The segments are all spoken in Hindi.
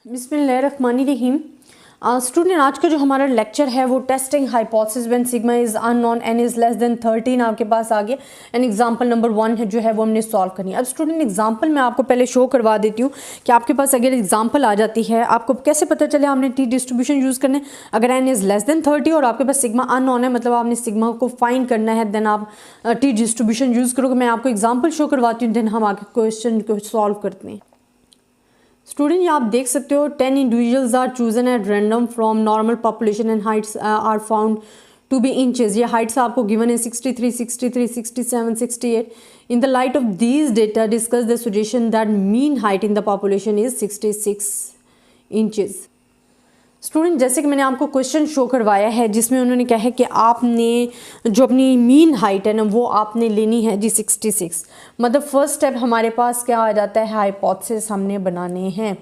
बिस्मिल्लाहिर्रहमानिर्रहीम। स्टूडेंट, आज का जो हमारा लेक्चर है वो testing hypothesis when sigma is unknown n is less than 13 आपके पास आ गया। एंड एग्जांपल नंबर 1 है जो है वो हमने सॉल्व करनी है। अब स्टूडेंट एग्जांपल मैं आपको पहले शो करवा देती हूँ कि आपके पास अगर एग्जांपल आ जाती है आपको कैसे पता चले आपने टी डिस्ट्रीब्यूशन यूज़ करना है। अगर एन इज़ लेस देन 30 और आपके पास सिग्मा अननोन है, मतलब आपने सिग्मा को फाइंड करना है, देन आप टी डिस्ट्रीब्यूशन यूज़ करोगे। मैं आपको एग्जाम्पल शो करवाती हूँ, देन हम आगे क्वेश्चन को सॉल्व करते हैं। स्टूडेंट, ये आप देख सकते हो 10 individuals are chosen at random from normal population and heights are found to be inches. ये हाइट्स आपको गिवन है 63, 63, 67, 68। In the light of these data discuss the suggestion that mean height in the population is 66 inches. Student, जैसे कि मैंने आपको क्वेश्चन शो करवाया है जिसमें उन्होंने कहा है कि आपने जो अपनी मीन हाइट है ना वो आपने लेनी है जी 66। मतलब फर्स्ट स्टेप हमारे पास क्या आ जाता है, हाइपोथेसिस हमने बनाने हैं।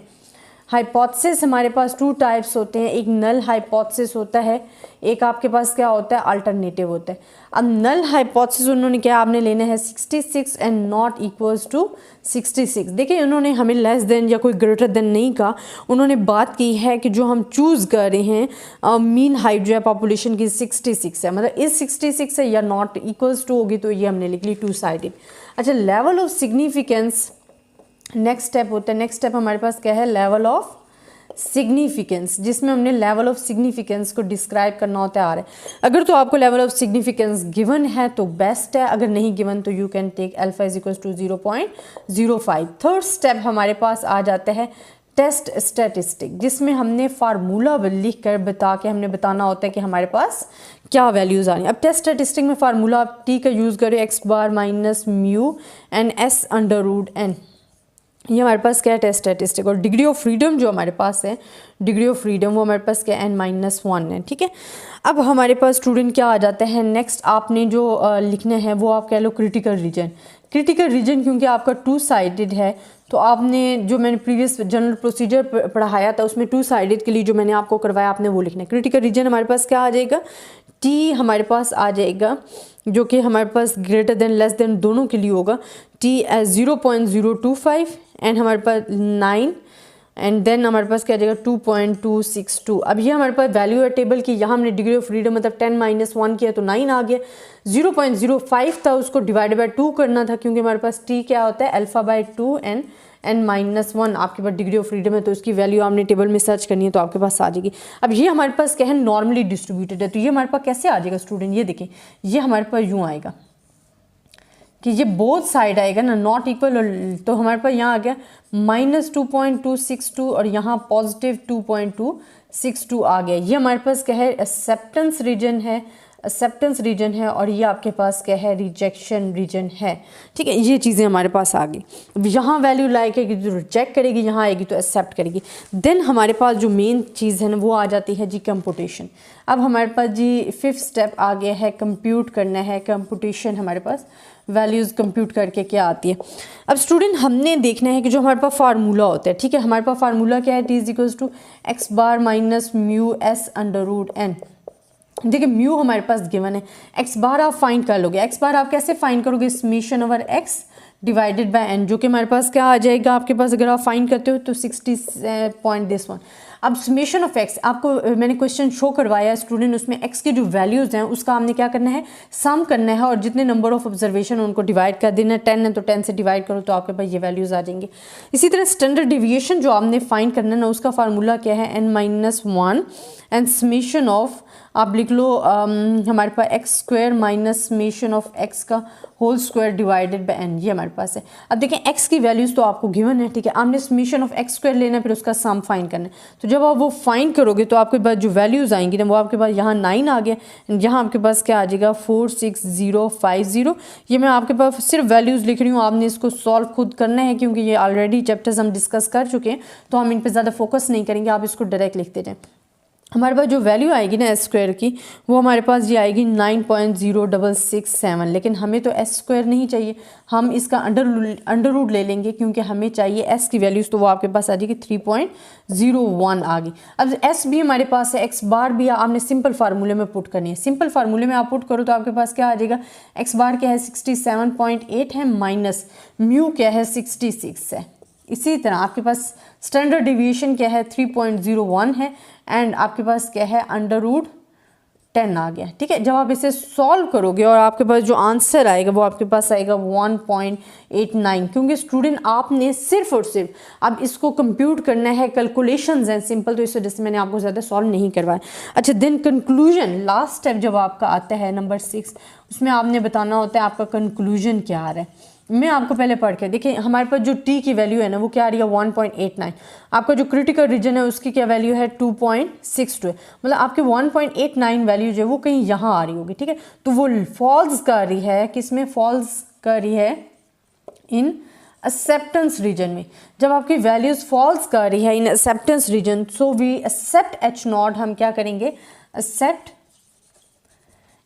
हाइपोथेसिस हमारे पास 2 टाइप्स होते हैं, एक नल हाइपोथेसिस होता है, एक आपके पास क्या होता है अल्टरनेटिव होता है। अब नल हाइपोथेसिस उन्होंने क्या आपने लेना है 66 एंड नॉट इक्वल्स टू 66। देखिए उन्होंने हमें लेस देन या कोई ग्रेटर देन नहीं कहा, उन्होंने बात की है कि जो हम चूज़ कर रहे हैं मीन हाइट जो है पॉपुलेशन की 66 है, मतलब इस 66 है या नॉट इक्वल्स टू होगी, तो ये हमने लिख ली 2 साइडेड। अच्छा, level of significance next step होता है। नेक्स्ट स्टेप हमारे पास क्या है, लेवल ऑफ सिग्निफिकेंस, जिसमें हमने लेवल ऑफ सिग्निफिकेंस को डिस्क्राइब करना होता है। आ रहा है अगर तो आपको लेवल ऑफ सिग्निफिकेंस गिवन है तो बेस्ट है, अगर नहीं गिवन तो you can take alpha is equal to 0.05। Third step हमारे पास आ जाता है टेस्ट स्टैटिस्टिक, जिसमें हमने फार्मूला लिख कर बता के हमने बताना होता है कि हमारे पास क्या वैल्यूज़ आ रही हैं। अब टेस्ट स्टैटिस्टिक में फार्मूला आप टी का यूज़ करें, X bar minus mu and S under root N. ये हमारे पास क्या है टेस्ट स्टैटिस्टिक। और डिग्री ऑफ फ्रीडम जो हमारे पास है, डिग्री ऑफ फ्रीडम वो हमारे पास क्या n-1 है। ठीक है, अब हमारे पास स्टूडेंट क्या आ जाता है, नेक्स्ट आपने जो लिखना है वो आप कह लो क्रिटिकल रीजन। क्रिटिकल रीजन क्योंकि आपका 2 साइडेड है तो आपने जो मैंने प्रीवियस जनरल प्रोसीजर पढ़ाया था उसमें 2 साइडेड के लिए जो मैंने आपको करवाया आपने वो लिखना है। क्रिटिकल रीजन हमारे पास क्या आ जाएगा, टी हमारे पास आ जाएगा जो कि हमारे पास ग्रेटर देन लेस देन दोनों के लिए होगा, टी एज 0.025 एंड हमारे पास 9 एंड देन हमारे पास क्या आ जाएगा 2.262। अब ये हमारे पास वैल्यू है टेबल की, यहाँ हमने डिग्री ऑफ फ्रीडम मतलब 10-1 किया तो 9 आ गया। 0.05 था, उसको डिवाइड बाय 2 करना था क्योंकि हमारे पास टी क्या होता है अल्फा बाय 2 एंड n-1 आपके पास डिग्री ऑफ फ्रीडम है, तो इसकी वैल्यू आपने टेबल में सर्च करनी है तो आपके पास आ जाएगी। अब ये हमारे पास क्या है नॉर्मली डिस्ट्रीब्यूटेड है, तो ये हमारे पास कैसे आ जाएगा स्टूडेंट, ये देखें ये हमारे पास यूँ आएगा कि ये बोथ साइड आएगा ना नॉट इक्वल, तो हमारे पास यहाँ आ गया -2.262 और यहाँ पॉजिटिव 2.262 आ गया। ये हमारे पास क्या है एक्सेप्टेंस रीजन है, एक्सेप्टेंस रीजन है, और ये आपके पास क्या है रिजेक्शन रीजन है। ठीक है, ये चीज़ें हमारे पास आ गई। यहाँ वैल्यू लाएगी जो रिजेक्ट करेगी, यहाँ आएगी तो एक्सेप्ट करेगी। देन हमारे पास जो मेन चीज़ है ना वो आ जाती है जी कंप्यूटेशन। अब हमारे पास जी 5th स्टेप आ गया है, कंप्यूट करना है। कंप्यूटेशन हमारे पास वैल्यूज़ कंप्यूट करके क्या आती है। अब स्टूडेंट हमने देखना है कि जो हमारे पास फार्मूला होता है, ठीक है, हमारे पास फार्मूला क्या है, T is equals to X bar minus mu S under root N. देखिए म्यू हमारे पास गिवन है, एक्स बार आप फाइंड कर लोगे। एक्स बार आप कैसे फाइंड करोगे, summation over X divided by N, जो कि हमारे पास क्या आ जाएगा आपके पास अगर आप फाइंड करते हो तो 60.1। अब समेशन ऑफ एक्स आपको मैंने क्वेश्चन शो करवाया स्टूडेंट, उसमें एक्स की जो वैल्यूज़ हैं उसका हमने क्या करना है सम करना है और जितने नंबर ऑफ ऑब्जर्वेशन उनको डिवाइड कर देना है। 10 है तो 10 से डिवाइड करो तो आपके पास ये वैल्यूज़ आ जाएंगी। इसी तरह स्टैंडर्ड डिविएशन जो आपने फाइंड करना है ना उसका फार्मूला क्या है n-1 एंड समेशन ऑफ आप लिख लो हमारे पास x square minus summation of x का whole square divided by n, ये हमारे पास है। अब देखें एक्स की वैल्यूज़ तो आपको गिवन है, ठीक है, आपने समेशन ऑफ एक्स स्क्वायर लेना है फिर उसका सम फाइंड करना है। तो जब आप वो फाइंड करोगे तो आपके पास जो वैल्यूज़ आएंगी ना वो आपके पास यहाँ 9 आ गया, यहाँ आपके पास क्या आ जाएगा 46050। ये मैं आपके पास सिर्फ वैल्यूज़ लिख रही हूँ, आपने इसको सॉल्व खुद करना है क्योंकि ये ऑलरेडी चैप्टर्स हम डिस्कस कर चुके हैं तो हम इन पर ज़्यादा फोकस नहीं करेंगे, आप इसको डायरेक्ट लिखते जाएँ। हमारे पास जो वैल्यू आएगी ना एस स्क्वायर की वो हमारे पास ये आएगी 9.0667, लेकिन हमें तो एस स्क्वायर नहीं चाहिए, हम इसका अंडर रूट ले लेंगे क्योंकि हमें चाहिए एस की वैल्यूज़, तो वो आपके पास आ जाएगी 3.01 आ गई। अब एस भी हमारे पास है, एक्स बार भी आपने सिंपल फार्मूले में पुट करनी है। सिंपल फार्मूले में आप पुट करो तो आपके पास क्या आ जाएगा, एक्स बार क्या है 67.8 है माइनस म्यू क्या है 66 है। इसी तरह आपके पास स्टैंडर्ड डिविएशन क्या है 3.01 है एंड आपके पास क्या है √10 आ गया। ठीक है, जब आप इसे सॉल्व करोगे और आपके पास जो आंसर आएगा वो आपके पास आएगा 1.89, क्योंकि स्टूडेंट आपने सिर्फ और सिर्फ अब इसको कंप्यूट करना है, कैलकुलेशंस हैं सिंपल, तो इस वजह से मैंने आपको ज़्यादा सॉल्व नहीं करवाया। अच्छा, देन कंक्लूजन, लास्ट स्टेप जब आपका आता है नंबर 6, उसमें आपने बताना होता है आपका कंक्लूजन क्या आ रहा है। मैं आपको पहले पढ़ के देखिए, हमारे पास जो टी की वैल्यू है ना वो क्या आ रही है 1.89, आपका जो क्रिटिकल रीजन है उसकी क्या वैल्यू है 2.62, मतलब आपके 1.89 वैल्यू जो है वो कहीं यहाँ आ रही होगी। ठीक है, तो वो फॉल्स कर रही है, किसमें फॉल्स कर रही है, इन एक्सेप्टेंस रीजन में। जब आपकी वैल्यूज फॉल्स कर रही है in acceptance region, so we accept H0, हम क्या करेंगे accept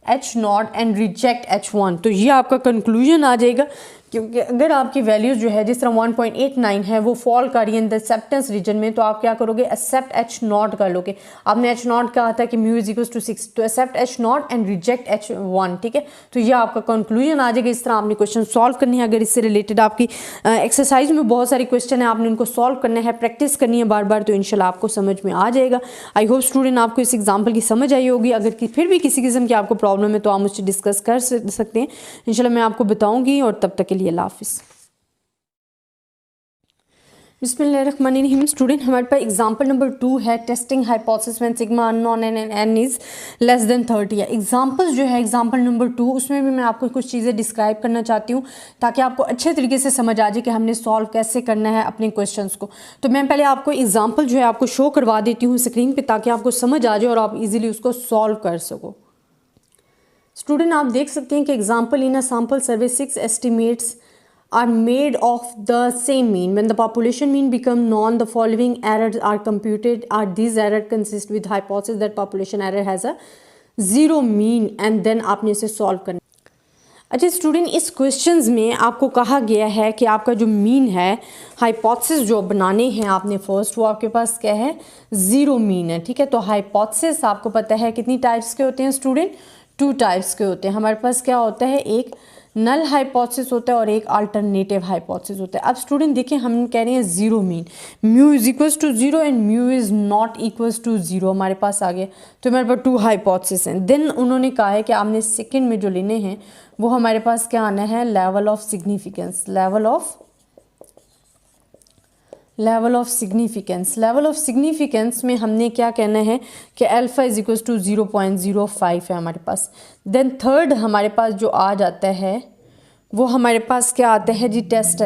H0 and reject H1। तो ये आपका कंक्लूजन आ जाएगा, क्योंकि अगर आपकी वैल्यूज जो है जिस तरह 1.89 है वो फॉल कर रही है इन द एक्सेप्टेंस रीजन में, तो आप क्या करोगे एक्सेप्ट H0 कर लोगे। आपने H0 कहा था कि μ = 6, तो accept H0 and reject H1। ठीक है, तो ये आपका कंक्लूजन आ जाएगा। इस तरह आपने क्वेश्चन सॉल्व करनी है। अगर इससे रिलेटेड आपकी एक्सरसाइज में बहुत सारे क्वेश्चन है, आपने उनको सॉल्व करना है, प्रैक्टिस करनी है बार बार, तो इंशाल्लाह आपको समझ में आ जाएगा। आई होप स्टूडेंट आपको इस एग्जाम्पल की समझ आई होगी। अगर फिर भी किसी किस्म की आपको प्रॉब्लम है तो आप मुझसे डिस्कस कर सकते हैं, इंशाल्लाह मैं आपको बताऊँगी। और तब तक के लिए अल्लाह हाफिज़। बिस्मिल्लाहिर्रहमानिर्रहीम। स्टूडेंट, हमारे पास एग्जांपल नंबर 2 है testing hypothesis when sigma unknown and n is less than 30 है। एग्जांपल्स जो है एग्जांपल नंबर 2, उसमें भी मैं आपको कुछ चीज़ें डिस्क्राइब करना चाहती हूँ ताकि आपको अच्छे तरीके से समझ आ जाए कि हमने सॉल्व कैसे करना है अपने क्वेश्चंस को। तो मैं पहले आपको एग्जाम्पल जो है आपको शो करवा देती हूँ स्क्रीन पर, ताकि आपको समझ आ जाए और आप ईजिली उसको सॉल्व कर सको। स्टूडेंट, आप देख सकते हैं कि example in a sample survey 6 estimates are made of the same mean. When the population mean become known, the following errors are computed. Are these errors consist with hypothesis that population error has a zero mean, and then आपने इसे सॉल्व करना। अच्छा स्टूडेंट, इस क्वेश्चंस में आपको कहा गया है कि आपका जो मीन है, हाइपोथेसिस जो बनाने हैं आपने फर्स्ट, वो आपके पास क्या है ज़ीरो मीन है। ठीक है, तो हाइपोथेसिस आपको पता है कितनी टाइप्स के होते हैं स्टूडेंट, 2 टाइप्स के होते हैं। हमारे पास क्या होता है, एक नल हाइपोथेसिस होता है और एक अल्टरनेटिव हाइपोथेसिस होता है। अब स्टूडेंट देखिए, हम कह रहे हैं ज़ीरो मीन, μ = 0 एंड μ ≠ 0 हमारे पास आ गया। तो हमारे पास 2 हाइपोथेसिस हैं। देन उन्होंने कहा है कि आपने सेकंड में जो लेने हैं वो हमारे पास क्या आना है, level of significance. Level of significance में हमने क्या कहना है कि अल्फा = 0.05 है हमारे पास। देन थर्ड हमारे पास जो आ जाता है वो हमारे पास क्या आता है जी, टेस्ट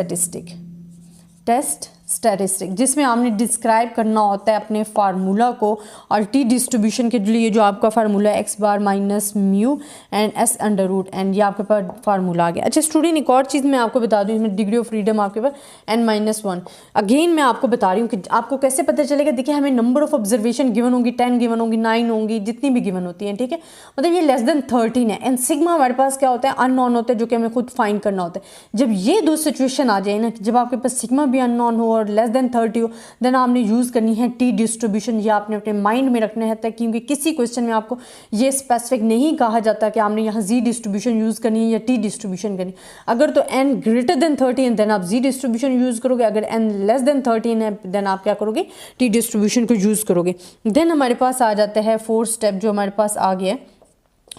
स्टैटिस्टिक, जिसमें आपने डिस्क्राइब करना होता है अपने फार्मूला को, और टी डिस्ट्रीब्यूशन के लिए जो आपका फार्मूला है x bar minus mu and s√n, ये आपके पास फार्मूला आ गया। अच्छा स्टूडेंट, एक और चीज़ मैं आपको बता दूँ, इसमें डिग्री ऑफ फ्रीडम आपके पास n-1। अगेन मैं आपको बता रही हूँ कि आपको कैसे पता चलेगा। देखिए, हमें नंबर ऑफ ऑब्जर्वेशन गिवन होंगी, 10 गिवन होंगी, 9 होंगी, जितनी भी गिवन होती हैं। ठीक है, मतलब ये लेस देन 13 है। एंड सिग्मा हमारे पास क्या होता है, अननोन होता है, जो कि हमें खुद फाइंड करना होता है। जब ये 2 सिचुएशन आ जाए ना, जब आपके पास सिग्मा भी अननोन हो और लेस देन 30 हो, देन आपने यूज़ करनी है टी डिस्ट्रीब्यूशन। ये आपने अपने माइंड में रखना है, क्योंकि किसी क्वेश्चन में आपको ये स्पेसिफिक नहीं कहा जाता कि आपने यहाँ जी डिस्ट्रीब्यूशन यूज़ करनी है या टी डिस्ट्रीब्यूशन करनी है। अगर तो n ग्रेटर देन 13 देन आप जी डिस्ट्रीब्यूशन यूज़ करोगे, अगर n लेस देन 13 है देन आप क्या करोगे, टी डिस्ट्रीब्यूशन को यूज़ करोगे। देन हमारे पास आ जाता है 4th स्टेप जो हमारे पास आ गया है,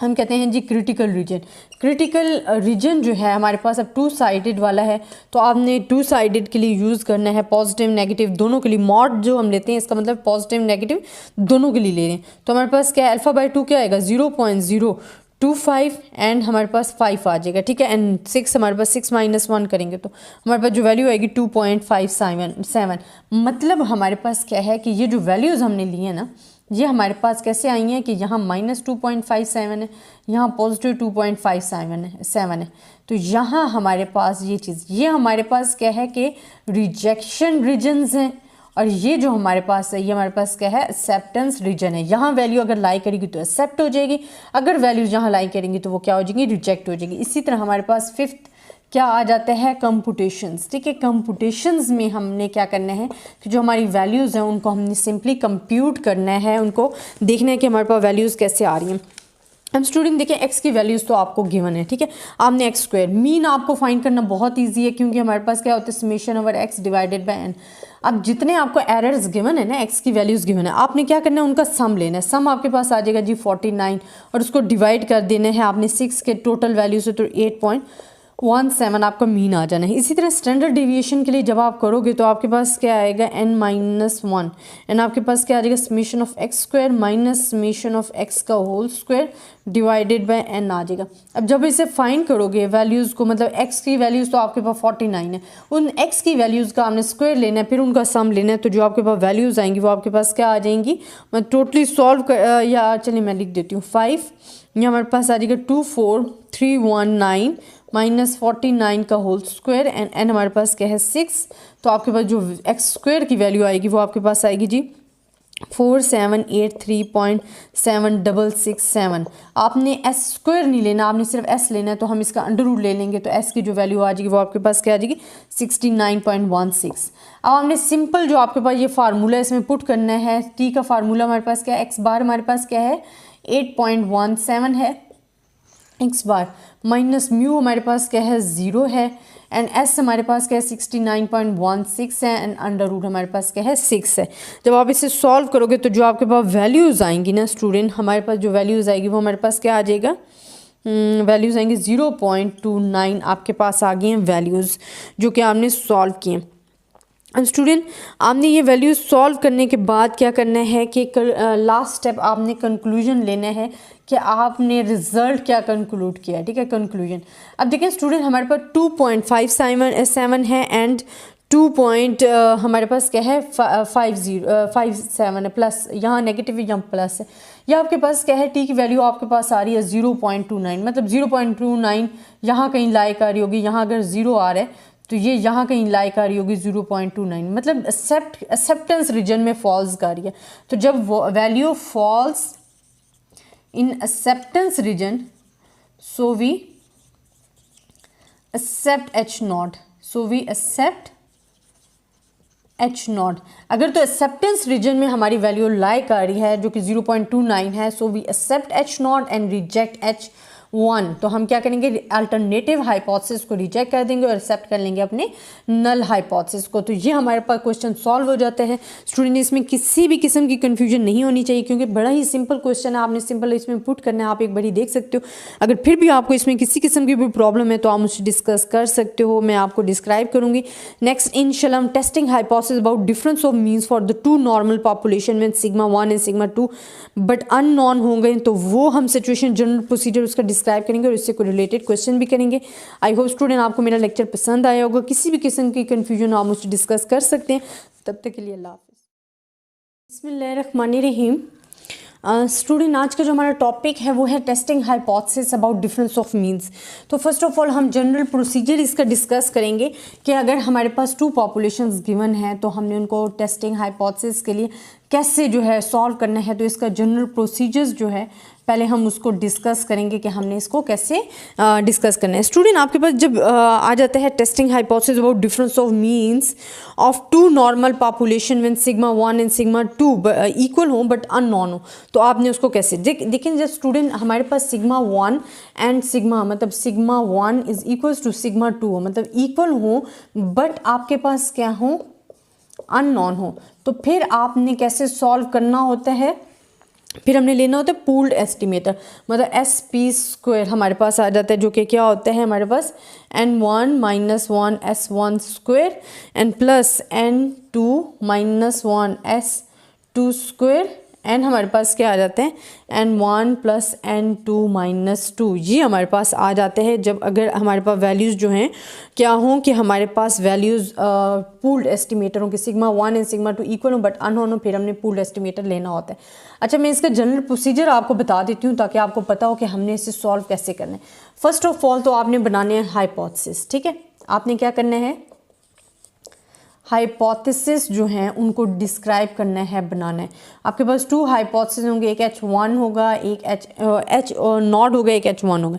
हम कहते हैं जी क्रिटिकल रीजन जो है हमारे पास अब 2 साइडेड वाला है। तो आपने 2 साइडेड के लिए यूज़ करना है पॉजिटिव नेगेटिव दोनों के लिए। मॉड जो हम लेते हैं इसका मतलब पॉजिटिव नेगेटिव दोनों के लिए ले रहे हैं। तो हमारे पास क्या है, अल्फा/2 क्या आएगा 0.025 एंड हमारे पास 5 आ जाएगा। ठीक है, एंड 6 हमारे पास 6 - 1 करेंगे तो हमारे पास जो वैल्यू आएगी 2.57। मतलब हमारे पास क्या है कि ये जो वैल्यूज़ हमने ली है ना, ये हमारे पास कैसे आई हैं कि यहाँ -2.57 है, यहाँ पॉजिटिव 2.57 है। तो यहाँ हमारे पास ये चीज़, ये हमारे पास क्या है कि रिजेक्शन रीजन्स हैं, और ये जो हमारे पास है ये हमारे पास क्या है, एक्सेप्टेंस रीजन है। यहाँ वैल्यू अगर लाई करेगी तो एक्सेप्ट हो जाएगी, अगर वैल्यूज यहाँ लाई करेंगी तो वो क्या हो जाएगी, रिजेक्ट हो जाएगी। इसी तरह हमारे पास 5th क्या आ जाता है, कंप्यूटेशंस। ठीक है, कंप्यूटेशंस में हमने क्या करना है कि जो हमारी वैल्यूज़ हैं उनको हमने सिंपली कंप्यूट करना है, उनको देखना है कि हमारे पास वैल्यूज़ कैसे आ रही हैं। अब स्टूडेंट देखिए एक्स की वैल्यूज़ तो आपको गिवन है, ठीक है। आपने एक्स स्क्वायर, मीन आपको फाइंड करना बहुत इजी है क्योंकि हमारे पास क्या होता है summation over X divided by N. अब जितने आपको एरर्स गिवन है ना, एक्स की वैल्यूज़ गिवन है, आपने क्या करना है उनका सम लेना है। सम आपके पास आ जाएगा जी 49 और उसको डिवाइड कर देना है आपने 6 के टोटल वैल्यू से, तो 8.17 आपका मीन आ जाना है। इसी तरह स्टैंडर्ड डेविएशन के लिए जब आप करोगे तो आपके पास क्या आएगा n-1 एंड आपके पास क्या आ जाएगा summation of x square minus summation of x का whole square divided by n आ जाएगा। अब जब इसे फाइंड करोगे वैल्यूज़ को, मतलब x की वैल्यूज़ तो आपके पास 49 है, उन x की वैल्यूज़ का आपने स्क्वायर लेना है, फिर उनका सम लेना है, तो जो आपके पास वैल्यूज़ आएंगी वो आपके पास क्या आ जाएंगी। मैं टोटली सॉल्व कर या चलिए मैं लिख देती हूँ 5, ये हमारे पास आ जाएगा 24319 माइनस 49 का होल स्क्वायर एंड n हमारे पास क्या है 6, तो आपके पास जो एक्स स्क्वायर की वैल्यू आएगी वो आपके पास आएगी जी 4783.7667। आपने एस स्क्वायर नहीं लेना, आपने सिर्फ एस लेना है, तो हम इसका अंडर रूट ले लेंगे, तो एस की जो वैल्यू आ जाएगी वो आपके पास क्या आ जाएगी 69.16। अब हमने सिंपल जो आपके पास ये फार्मूला इसमें पुट करना है, टी का फार्मूला हमारे पास क्या है, एक्स बार हमारे पास क्या है 8.17 है, एक्स बार माइनस म्यू हमारे पास क्या है 0 है एंड एस हमारे पास क्या है 69.16 है एंड अंडर रूट हमारे पास क्या है 6 है। जब आप इसे सॉल्व करोगे तो जो आपके पास वैल्यूज़ आएंगी ना स्टूडेंट, हमारे पास जो वैल्यूज़ आएगी वो हमारे पास क्या आ जाएगा, वैल्यूज़ आएंगी 0.29 आपके पास आ गई हैं वैल्यूज़ जो कि आपने सॉल्व किए। अब स्टूडेंट आपने ये वैल्यूज सॉल्व करने के बाद क्या करना है कि लास्ट स्टेप आपने कंक्लूजन लेना है कि आपने रिजल्ट क्या कंक्लूड किया, ठीक है, कंक्लूजन। अब देखें स्टूडेंट हमारे पास 2.57 है एंड 2 हमारे पास क्या है 57 है, प्लस यहाँ नेगेटिव यहाँ प्लस है, या आपके पास क्या है टी की वैल्यू आपके पास आ रही है 0.29, मतलब 0.29 यहाँ कहीं लाइक आ रही होगी, यहाँ अगर 0 आ रहा है तो ये यहाँ कहीं लाइक आ रही होगी 0.29, मतलब एक्सेप्टेंस रीजन में फॉल्स का रही है। तो जब value falls in acceptance region so we accept H0, so we accept H0। अगर तो एक्सेप्टेंस रीजन में हमारी वैल्यू लाइक आ रही है जो कि 0.29 है, so we accept H0 and reject H1, तो हम क्या करेंगे अल्टरनेटिव हाइपोथेसिस को रिजेक्ट कर देंगे और एक्सेप्ट कर लेंगे अपने नल हाइपोथेसिस को। तो ये हमारे पास क्वेश्चन सॉल्व हो जाते हैं स्टूडेंट। इसमें किसी भी किस्म की कंफ्यूजन नहीं होनी चाहिए क्योंकि बड़ा ही सिंपल क्वेश्चन है, आपने सिंपल इसमें पुट करना है, आप एक बारी देख सकते हो। अगर फिर भी आपको इसमें किसी किस्म की भी प्रॉब्लम है तो आप मुझसे डिस्कस कर सकते हो, मैं आपको डिस्क्राइब करूँगी। नेक्स्ट इंशाल्लाह हम testing hypothesis about difference of means for the two normal population में sigma 1 and sigma 2 but unknown होंगे, तो वो हम सिचुएशन जनरल प्रोसीजर उसका डिस्क्राइब करेंगे और इससे रिलेटेड क्वेश्चन भी करेंगे। आई होप स्टूडेंट आपको मेरा लेक्चर पसंद आया होगा। किसी भी किस्म की कंफ्यूजन आप मुझसे डिस्कस कर सकते हैं। तब तक के लिए अल्लाह हाफ़िज़। बिस्मिल्लाहिर्रहमानिर्रहीम। स्टूडेंट आज का जो हमारा टॉपिक है वो है testing hypothesis about difference of means. तो फर्स्ट ऑफ ऑल हम जनरल प्रोसीजर इसका डिस्कस करेंगे कि अगर हमारे पास टू पॉपुलेशंस गिवन हैं तो हमने उनको टेस्टिंग हाइपोथेसिस के लिए कैसे जो है सॉल्व करना है, तो इसका जनरल प्रोसीजर्स जो है पहले हम उसको डिस्कस करेंगे कि हमने इसको कैसे डिस्कस करना है। स्टूडेंट आपके पास जब आ जाता है testing hypothesis about difference of means of two normal population when sigma 1 and sigma 2 equal हो बट अननोन हो, तो आपने उसको कैसे देखें। जब स्टूडेंट हमारे पास सिग्मा 1 एंड सिग्मा मतलब sigma 1 is equals to sigma 2 हो, मतलब इक्वल हो बट आपके पास क्या हो अननोन हो, तो फिर आपने कैसे सॉल्व करना होता है, फिर हमने लेना होता है पूल्ड एस्टिमेटर, मतलब SP² हमारे पास आ जाता है जो कि क्या होता है हमारे पास N1 - 1 S1² and plus N2 - 1 S2² and हमारे पास क्या आ जाते हैं N1 + N2 - 2, ये हमारे पास आ जाते हैं जब अगर हमारे पास वैल्यूज़ जो हैं क्या हों कि हमारे पास वैल्यूज़ पूल्ड एस्टिमेटर हों कि सिग्मा 1 एंड सिग्मा 2 इक्वल हो बट अननोन हो, फिर हमने पूल्ड एस्टिमेटर लेना होता है। अच्छा मैं इसका जनरल प्रोसीजर आपको बता देती हूँ ताकि आपको पता हो कि हमने इसे सॉल्व कैसे करना है। फर्स्ट ऑफ ऑल तो आपने बनाने हैं हाइपोथेसिस, ठीक है। आपने क्या करना है हाइपोथेसिस जो हैं उनको डिस्क्राइब करना है, बनाना है। आपके पास 2 हाइपोथेसिस होंगे, एक H1 होगा, एक H नॉट होगा, एक H1 होगा।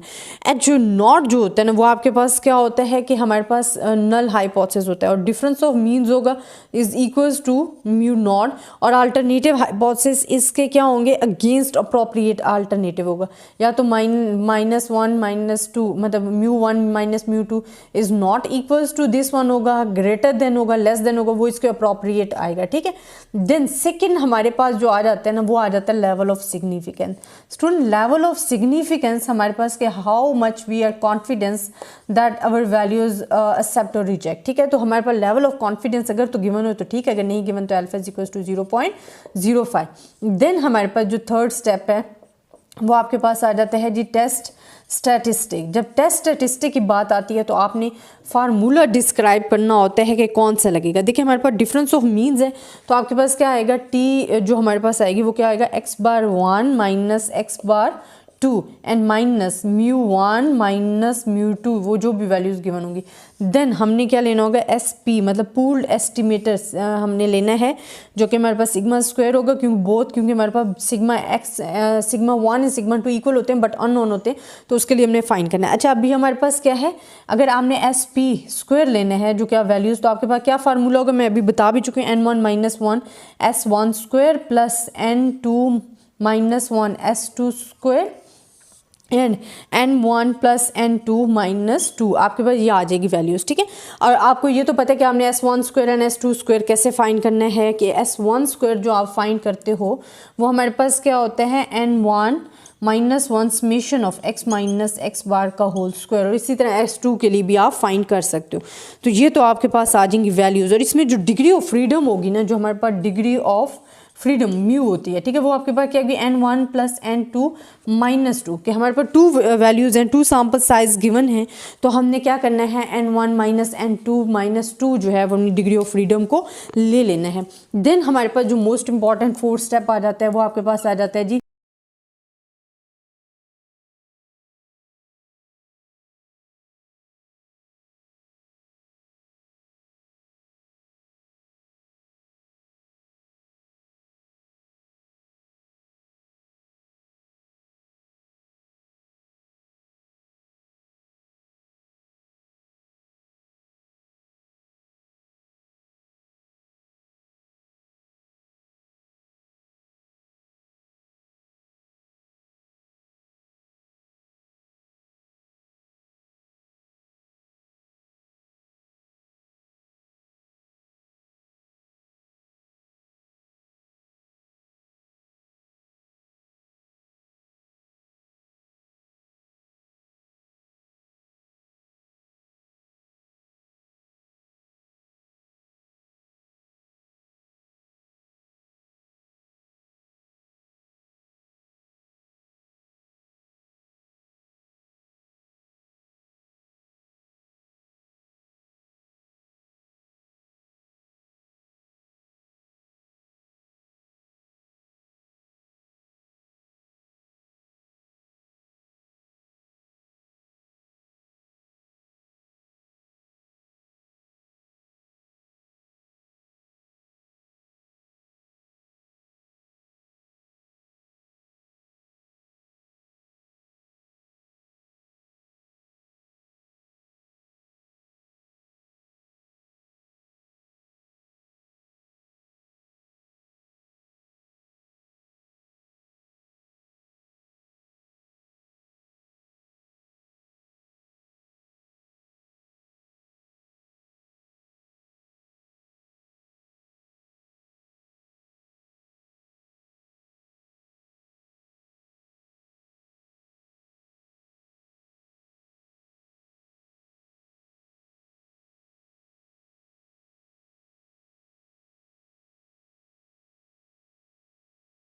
H नॉट जो होता है ना वो आपके पास क्या होता है कि हमारे पास नल हाइपोथेसिस होता है और डिफरेंस ऑफ मीन्स होगा is equals to mu not, और अल्टरनेटिव हाइपोथेसिस इसके क्या होंगे, अगेंस्ट अप्रोप्रिएट अल्टरनेटिव होगा, या तो -1 -2 मतलब μ1 -μ2 is not equals to this one होगा, ग्रेटर देन होगा, लेस देन होगा, वो इसके अप्रोप्रिएट आएगा, ठीक है। देन सेकंड हमारे पास जो आ जाता है ना वो आ जाता है level of significance. Student level of significance हमारे पास के how much we are confidence that our values accept और रिजेक्ट, ठीक है। तो हमारे पास लेवल ऑफ कॉन्फिडेंस अगर तो गिवन हो तो ठीक है, अगर नहीं गिवन तो alpha is equal to 0.05। Then हमारे पास जो थर्ड स्टेप है वो आपके पास आ जाता है जी टेस्ट स्टैटिस्टिक। जब टेस्ट स्टैटिस्टिक की बात आती है तो आपने फार्मूला डिस्क्राइब करना होता है कि कौन सा लगेगा। देखिए हमारे पास डिफरेंस ऑफ मीन्स है तो आपके पास क्या आएगा, टी जो हमारे पास आएगी वो क्या आएगा, x⁻1 minus x⁻2 and minus μ1 minus μ2, वो जो भी वैल्यूज़ गिवन होंगी। देन हमने क्या लेना होगा, SP मतलब पूल्ड एस्टिमेटर्स हमने लेना है जो कि हमारे पास सिग्मा स्क्वायर होगा, क्योंकि हमारे पास σ1 σ2 इक्वल होते हैं बट अननोन होते हैं, तो उसके लिए हमने फाइंड करना है। अच्छा अभी हमारे पास क्या है, अगर आपने SP स्क्वायर लेना है जो क्या वैल्यूज़, तो आपके पास क्या फार्मूला होगा, मैं अभी बता भी चुकी हूँ, n1 - 1 S1 square plus n2 - 1 S2 square and n1 plus n2 minus 2, आपके पास ये आ जाएगी वैल्यूज़, ठीक है। और आपको ये तो पता है कि आपने S1 square and S2 square कैसे फाइंड करना है, कि S1 स्क्वायर जो आप फाइंड करते हो वो हमारे पास क्या होता है, n1 - 1 summation of x minus x बार का होल स्क्वायर, और इसी तरह S2 के लिए भी आप फाइंड कर सकते हो। तो ये तो आपके पास आ जाएंगी वैल्यूज़, और इसमें जो डिग्री ऑफ फ्रीडम होगी ना, जो हमारे पास डिग्री ऑफ फ्रीडम म्यू होती है, ठीक है, वो आपके पास क्या होगी, n1 प्लस n2 माइनस 2, कि हमारे पास 2 वैल्यूज़ हैं, 2 सैम्पल साइज गिवन है, तो हमने क्या करना है, n1 माइनस n2 माइनस 2 जो है वो अपनी डिग्री ऑफ फ्रीडम को ले लेना है। देन हमारे पास जो मोस्ट इंपॉर्टेंट 4th स्टेप आ जाता है वो आपके पास आ जाता है जी